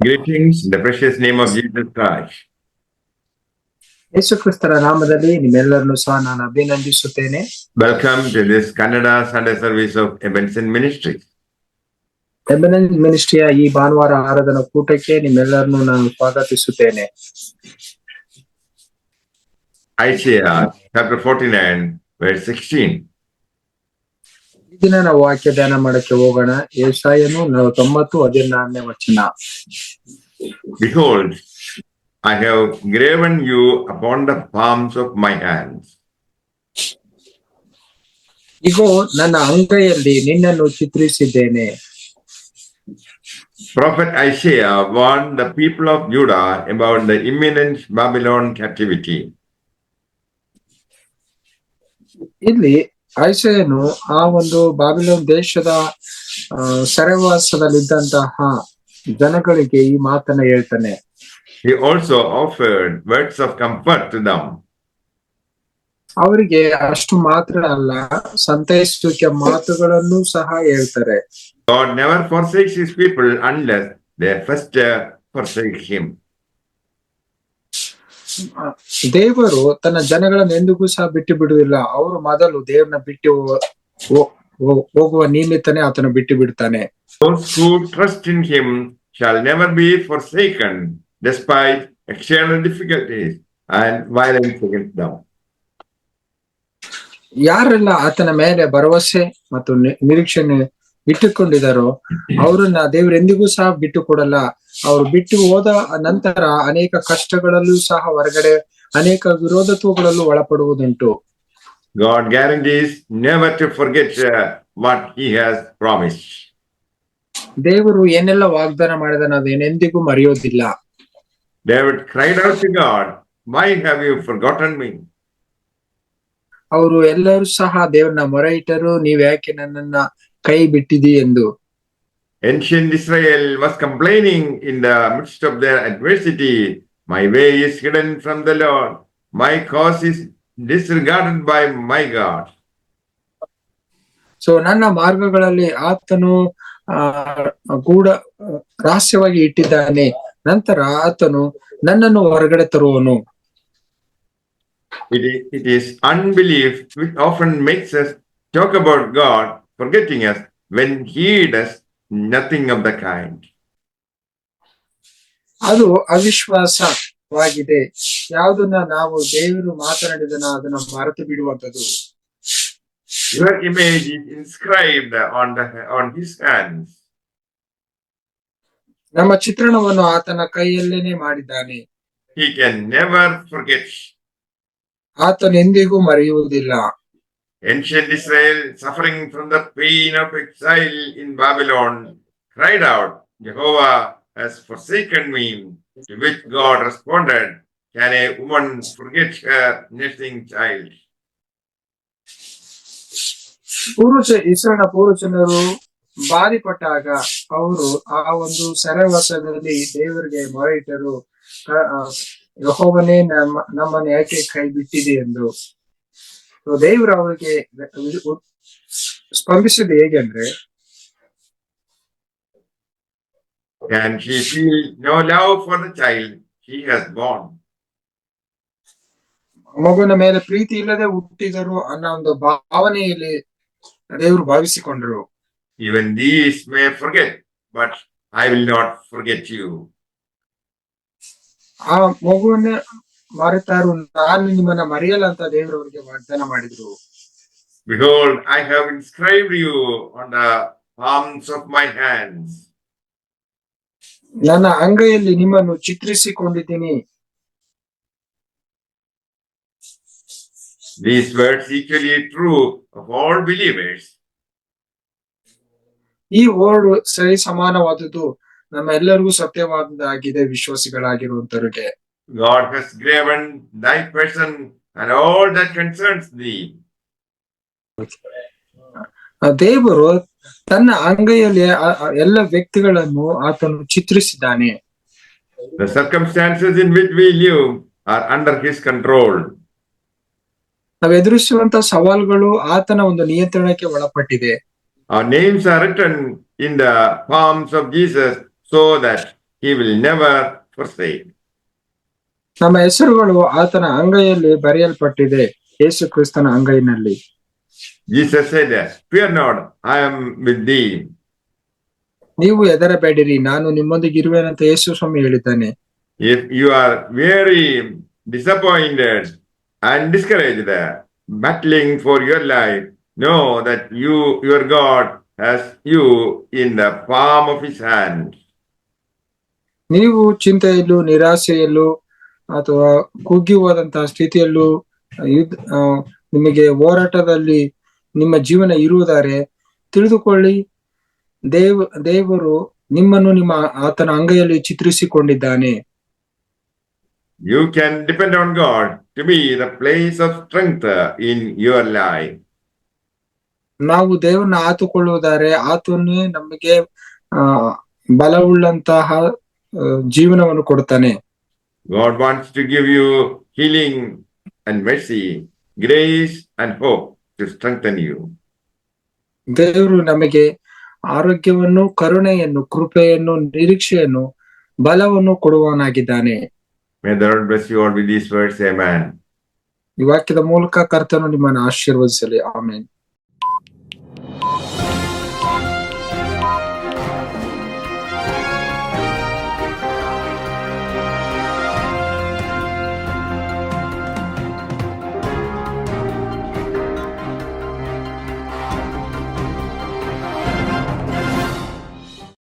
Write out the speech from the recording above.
Greetings in the precious name of Jesus Christ. ಯೇಸು ಕ್ರಿಸ್ತರ ನಾಮದಲ್ಲಿ ನಿಮ್ಮೆಲ್ಲರನ್ನು ಸಹ ನಾನು ಅಭಿನಂದಿಸುತ್ತೇನೆ. Welcome to this Kannada Sunday service of Ebenezer Ministry. ಎಬೆನೆಜರ್ ಮಿನಿಸ್ಟ್ರಿಯ ಈ ಭಾನುವಾರ ಆರಾಧನಾ ಕೂಟಕ್ಕೆ ನಿಮ್ಮೆಲ್ಲರನ್ನು ನಾನು ಸ್ವಾಗತಿಸುತ್ತೇನೆ. Isaiah chapter 49 verse 16. ಈ ದಿನ ನಾವು ವಾಕ್ಯ ಧ್ಯಾನ ಮಾಡಕ್ಕೆ ಹೋಗೋಣ. ಯೆಶಾಯನು 49:16 ವಚನ. Behold, I have graven you upon the palms of my hands. ಇಗೋ ನನ್ನ ಅಂಗೈಯಲ್ಲಿ ನಿನ್ನನ್ನು ಚಿತ್ರಿಸಿದ್ದೇನೆ. Prophet Isaiah warned the people of Judah about the imminent Babylon captivity. ಇಲ್ಲಿ ಐಸಾಯನು ಆ ಒಂದು ಬಾಬಿಲೋನ್ ದೇಶದ ಸೆರೆವಾಸದಲ್ಲಿದ್ದಂತಹ ಜನಗಳಿಗೆ ಈ ಮಾತನ್ನ ಹೇಳ್ತಾನೆ. He also offered words of comfort to them. ಅವರಿಗೆ ಅಷ್ಟು ಮಾತ್ರ ಅಲ್ಲ, ಸಂತೈಸುವಿಕೆ ಮಾತುಗಳನ್ನು ಸಹ ಹೇಳ್ತಾರೆ. God never forsakes his people unless they first forsake him. ದೇವರು ತನ್ನ ಜನಗಳನ್ನು ಎಂದಿಗೂ ಸಹ ಬಿಟ್ಟು ಬಿಡುವುದಿಲ್ಲ. ಅವರು ಮೊದಲು ದೇವರನ್ನ ಬಿಟ್ಟು ಹೋಗುವ ನಿಮಿತ್ತನೇ ಆತನ ಬಿಟ್ಟು ಬಿಡ್ತಾನೆ. Those who trust in him shall never be forsaken despite external difficulties and violence against them. ಯಾರೆಲ್ಲ ಆತನ ಮೇಲೆ ಭರವಸೆ ಮತ್ತು ನಿರೀಕ್ಷಣೆ ಇಟ್ಟುಕೊಂಡಿದ್ದಾರೋ ಅವರನ್ನ ದೇವರು ಎಂದಿಗೂ ಸಹ ಬಿಟ್ಟು ಕೊಡಲ್ಲ. ಅವರು ಬಿಟ್ಟು ಹೋದ ನಂತರ ಅನೇಕ ಕಷ್ಟಗಳಲ್ಲೂ ಸಹ ಹೊರಗಡೆ ಅನೇಕ ವಿರೋಧತ್ವಗಳಲ್ಲೂ ಒಳಪಡುವುದುಂಟು. God guarantees never to forget what he has promised. ದೇವರು ಏನೆಲ್ಲ ವಾಗ್ದಾನ ಮಾಡಿದಾನ ಅದೇನೆಂದಿಗೂ ಮರೆಯೋದಿಲ್ಲ. David cried out to God, "Why have you forgotten me?" ಅವರು ಎಲ್ಲರೂ ಸಹ ದೇವರನ್ನ ಮೊರೆ ಇಟ್ಟರು, ನೀವ್ ಯಾಕೆ ನನ್ನನ್ನ ಕೈ ಬಿಟ್ಟಿದಿ ಎಂದು. Ancient Israel was complaining in the midst of their adversity, "My way is hidden from the Lord. My cause is disregarded by my God." So ನನ್ನ ಮಾರ್ಗಗಳಲ್ಲಿ ಆತನು ಗೂಢ ರಹಸ್ಯವಾಗಿ ಇಟ್ಟಿದ್ದಾನೆ, ನಂತರ ಆತನು ನನ್ನನ್ನು ಹೊರಗಡೆ ತರುವನು. It is unbelief which often makes us talk about God forgetting us when he does nothing of the kind. ಅದು ಅವಿಶ್ವಾಸವಾಗಿದೆ. ಯಾವುದನ್ನ ನಾವು ದೇವರು ಮಾತನಾಡಿದನ ಅದನ್ನ ಮರೆತು ಬಿಡುವಂತದ್ದು. Your image is inscribed on his hands. ನಮ್ಮ ಚಿತ್ರಣವನ್ನು ಆತನ ಕೈಯಲ್ಲೇನೆ ಮಾಡಿದ್ದಾನೆ. He can never forget. ಆತನು ಎಂದಿಗೂ ಮರೆಯುವುದಿಲ್ಲ. Ancient Israel, suffering from the pain of exile in Babylon, cried out, "Jehovah has forsaken me." To which God responded, "Can a woman forget her nursing child?" Israel ಪೂರ್ವಜನರು ಬಾಧಿಪಟ್ಟಾಗ ಅವರು ಆ ಒಂದು ಸೆರೆವಾಸದಲ್ಲಿ ದೇವರಿಗೆ ಮೊರೆ ಇಟ್ಟರು, ಯೆಹೋವನೇ ನಮ್ಮನ್ನು ಯಾಕೆ ಕೈ ಬಿಟ್ಟಿದೆ ಎಂದು. ದೇವರು ಅವರಿಗೆ ಸ್ಪಂದಿಸಿದ ಹೇಗೆ ಅಂದ್ರೆ, And she feel no love for the child he has born. ಮಗುವಿನ ಮೇಲೆ ಪ್ರೀತಿ ಇಲ್ಲದೆ ಹುಟ್ಟಿದರು ಅನ್ನೋ ಒಂದು ಭಾವನೆಯಲ್ಲಿ ದೇವರು ಭಾವಿಸಿಕೊಂಡರು. Even these may forget, but I will not forget you. ಆ ಮಗುವನ್ನ ಮರೆತಾರು, ನಾನು ನಿಮ್ಮನ್ನ ಮರೆಯಲ್ಲ ಅಂತ ದೇವರು ಅವರಿಗೆ ವಾಗ್ದಾನ ಮಾಡಿದ್ರು. Behold, I have inscribed you on the palms of my hands. ನನ್ನ ಅಂಗೈಯಲ್ಲಿ ನಿಮ್ಮನ್ನು ಚಿತ್ರಿಸಿಕೊಂಡಿದ್ದೀನಿ. These words equally true of all believers. ಈ ವರ್ಡ್ ಸರಿ ಸಮಾನವಾದದ್ದು ನಮ್ಮ ಎಲ್ಲರಿಗೂ ಸತ್ಯವಾದದ್ದಾಗಿದೆ ವಿಶ್ವಾಸಿಗಳಾಗಿರುವಂತವರಿಗೆ. God has graven thy person and all that concerns thee. ದೇವರು ತನ್ನ ಅಂಗೈಯಲ್ಲಿ ಎಲ್ಲ ವ್ಯಕ್ತಿಗಳನ್ನು ಆತನು ಚಿತ್ರಿಸಿದ್ದಾನೆ. The circumstances in which we live are under his control. ನಾವು ಎದುರಿಸುವಂತ ಸವಾಲುಗಳು ಆತನ ಒಂದು ನಿಯಂತ್ರಣಕ್ಕೆ ಒಳಪಟ್ಟಿದೆ. Our names are written in the palms of Jesus so that He will never forsake. ನಮ್ಮ ಹೆಸರುಗಳು ಆತನ ಅಂಗೈಯಲ್ಲಿ ಬರೆಯಲ್ಪಟ್ಟಿದೆ, ಯೇಸು ಕ್ರಿಸ್ತನ ಅಂಗೈನಲ್ಲಿ. Jesus said, "Fear not, I am with thee." ನೀವು ಹೆದರಬೇಡಿರಿ, ನಾನು ನಿಮ್ಮೊಂದಿಗೆ ಇರುವೆನಂತ ಯೇಸು ಸ್ವಾಮಿ ಹೇಳಿದ್ದಾನೆ. If you are weary, disappointed, and discouraged, battling for your life, know that your God has you in the palm of his hand. ನೀವು ಚಿಂತೆಯಲ್ಲೂ ನಿರಾಸೆಯಲ್ಲೂ ಅಥವಾ ಕುಗ್ಗಿ ಹೋದಂತಹ ಸ್ಥಿತಿಯಲ್ಲೂ ನಿಮಗೆ ಹೋರಾಟದಲ್ಲಿ ನಿಮ್ಮ ಜೀವನ ಇರುವುದಾರೆ, ತಿಳಿದುಕೊಳ್ಳಿ, ದೇವರು ನಿಮ್ಮನ್ನು ಆತನ ಅಂಗೈಯಲ್ಲಿ ಚಿತ್ರಿಸಿಕೊಂಡಿದ್ದಾನೆ. You can depend on God to be the place of strength in your life. ನಾವು ದೇವರನ್ನ ಆತುಕೊಳ್ಳುವುದಾರೆ, ಆತನೇ ನಮಗೆ ಬಲವುಳ್ಳಂತಹ ಜೀವನವನ್ನು ಕೊಡ್ತಾನೆ. God wants to give you healing and mercy, grace and hope to strengthen you. ದೇವರು ನಮಗೆ ಆರೋಗ್ಯವನ್ನು, ಕರುಣೆಯನ್ನು, ಕೃಪೆಯನ್ನು, ನಿರೀಕ್ಷೆಯನ್ನು, ಬಲವನ್ನು ಕೊಡುವವನಾಗಿದ್ದಾನೆ. May the Lord bless you all with these words. Amen. ಈ ವಾಕ್ಯದ ಮೂಲಕ ಕರ್ತನು ನಿಮ್ಮನ್ನು ಆಶೀರ್ವದಿಸಲಿ. ಆಮೆನ್.